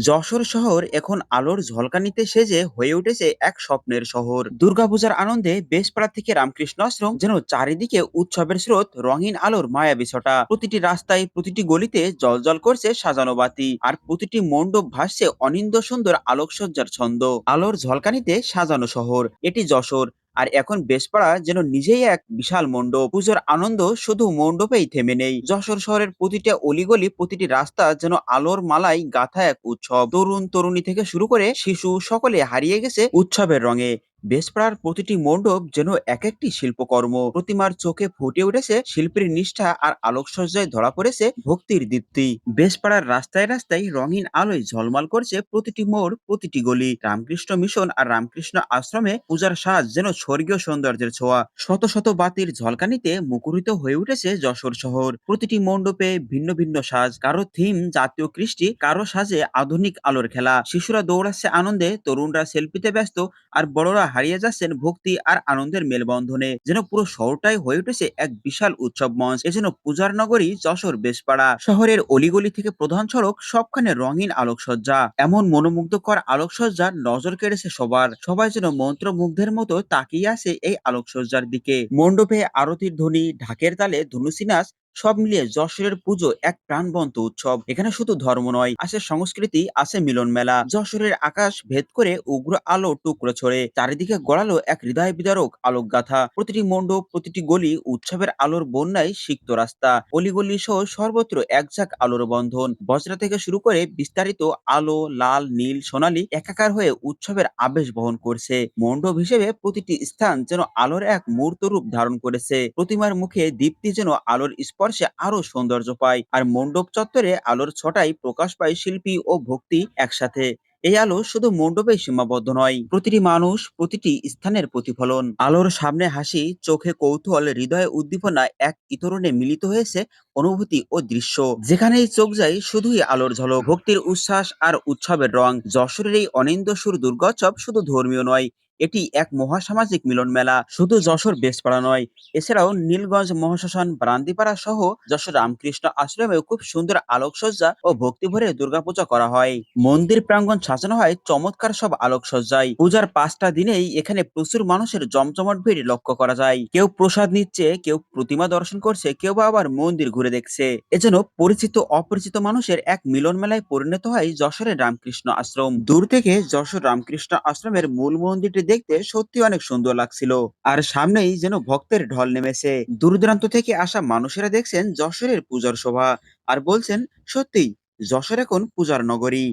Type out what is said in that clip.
যশোর শহর এখন আলোর ঝলকানিতে সেজে হয়ে উঠেছে এক স্বপ্নের শহর। দুর্গাপূজার আনন্দে বেশপাড়া থেকে রামকৃষ্ণ আশ্রম যেন চারিদিকে উৎসবের স্রোত, রঙিন আলোর মায়াবী ছটা। প্রতিটি রাস্তায়, প্রতিটি গলিতে জলজল করছে সাজানো বাতি, আর প্রতিটি মণ্ডপ ভাসছে অনিন্দ সুন্দর আলোকসজ্জার ছন্দ। আলোর ঝলকানিতে সাজানো শহর, এটি যশোর। আর এখন বেশপাড়া যেন নিজেই এক বিশাল মণ্ডপ। পুজোর আনন্দ শুধু মণ্ডপেই থেমে নেই, যশোর শহরের প্রতিটা অলিগলি, প্রতিটি রাস্তা যেন আলোর মালায় গাঁথা এক উৎসব। তরুণ তরুণী থেকে শুরু করে শিশু, সকলে হারিয়ে গেছে উৎসবের রঙে। বেশপাড়ার প্রতিটি মণ্ডপ যেন এক একটি শিল্পকর্ম। প্রতিমার চোখে ফুটে উঠেছে শিল্পীর নিষ্ঠা, আর আলোকসজ্জায় ধরা পড়েছে ভক্তির দীপ্তি। বেশপাড়ার রাস্তায় রাস্তায় রঙিন আলোয় ঝলমল করছে প্রতিটি মোড়, প্রতিটি গলি। রামকৃষ্ণ মিশন আর রামকৃষ্ণ আশ্রমে পূজার সাজ যেন স্বর্গীয় সৌন্দর্যের ছোঁয়া। শত শত বাতির ঝলকানিতে মুখরিত হয়ে উঠেছে যশোর শহর। প্রতিটি মণ্ডপে ভিন্ন ভিন্ন সাজ, কারো থিম জাতীয় কৃষ্টি, কারো সাজে আধুনিক আলোর খেলা। শিশুরা দৌড়াচ্ছে আনন্দে, তরুণরা সেলফিতে ব্যস্ত, আর বড়রা হারিয়ে যাচ্ছেন ভক্তি আর আনন্দের মেলবন্ধনে। যেন পুরো শহরটাই হয়ে উঠেছে এক বিশাল উৎসব মঞ্চ। এ যেন পূজার নগরী যশোর বেশপাড়া। শহরের অলিগলি থেকে প্রধান সড়ক, সবখানে রঙিন আলোকসজ্জা। এমন মনোমুগ্ধকর আলোকসজ্জা নজর কেড়েছে সবার। সবাই যেন মন্ত্রমুগ্ধের মতো তাকিয়ে আছে এই আলোকসজ্জার দিকে। মণ্ডপে আরতির ধ্বনি, ঢাকের তালে ধনুষি নাচ, সব মিলিয়ে যশোরের পুজো এক প্রাণবন্ত উৎসব। এখানে শুধু ধর্ম নয়, আছে সংস্কৃতি, আছে মিলন মেলা। যশোরের আকাশ ভেদ করে উগ্র আলো টুকরো ছড়ে, চারিদিকে গড়ালো এক হৃদয় বিদারক আলোক গাথা। প্রতিটি মণ্ডপ, প্রতিটি গলি উৎসবের আলোর বন্যায় সিক্ত রাস্তা, অলিগলি সহ সর্বত্র একঝাঁক আলোর বন্ধন। বজরা থেকে শুরু করে বিস্তারিত আলো, লাল, নীল, সোনালী একাকার হয়ে উৎসবের আবেশ বহন করছে। মণ্ডপ হিসেবে প্রতিটি স্থান যেন আলোর এক মূর্ত রূপ ধারণ করেছে। প্রতিমার মুখে দীপ্তি যেন আলোর স্পর্শে আরো সৌন্দর্য পায়, আর মণ্ডপ চত্বরে আলোর ছটায় প্রকাশ পায় শিল্পী ও ভক্তি একসাথে। এই আলো শুধু মণ্ডপেই সীমাবদ্ধ নয়, প্রতিটি মানুষ, প্রতিটি স্থানের প্রতিফলন। আলোর সামনে হাসি, চোখে কৌতূহল, হৃদয়ে উদ্দীপনা এক ইতরণে মিলিত হয়েছে অনুভূতি ও দৃশ্য। যেখানেই চোখ যায় শুধুই আলোর ঝলক, ভক্তির উচ্ছ্বাস আর উৎসবের রং। যশোরের এই অনিন্দ্য সুর দুর্গোৎসব শুধু ধর্মীয় নয়, এটি এক মহাসামাজিক মিলন মেলা। শুধু যশোর বেশপাড়া নয়, এছাড়াও নীলগঞ্জ, মহাশ্মশান, ব্রান্তিপাড়া সহ যশোর রামকৃষ্ণ আশ্রমেও খুব সুন্দর আলোকসজ্জা ও ভক্তিভরে দুর্গাপূজা করা হয়। মন্দির প্রাঙ্গণ সাজানো হয় চমৎকার সব আলোকসজ্জায়। পূজার 5টা দিনেই এখানে প্রচুর মানুষের জমজমাট ভিড় লক্ষ্য করা যায়। কেউ প্রসাদ নিচ্ছে, কেউ প্রতিমা দর্শন করছে, কেউ বা আবার মন্দির ঘুরে দেখছে। এজন্য পরিচিত অপরিচিত মানুষের এক মিলন মেলায় পরিণত হয় যশোরের রামকৃষ্ণ আশ্রম। দূর থেকে যশোর রামকৃষ্ণ আশ্রমের মূল মন্দিরটি দেখতে সত্যি অনেক সুন্দর লাগছিল। আর সামনেই যেন ভক্তের ঢল নেমেছে। দূর দূরান্ত থেকে আসা মানুষেরা দেখছেন যশোরের পূজার শোভা, আর বলছেন, সত্যি যশোর এখন পূজার নগরী।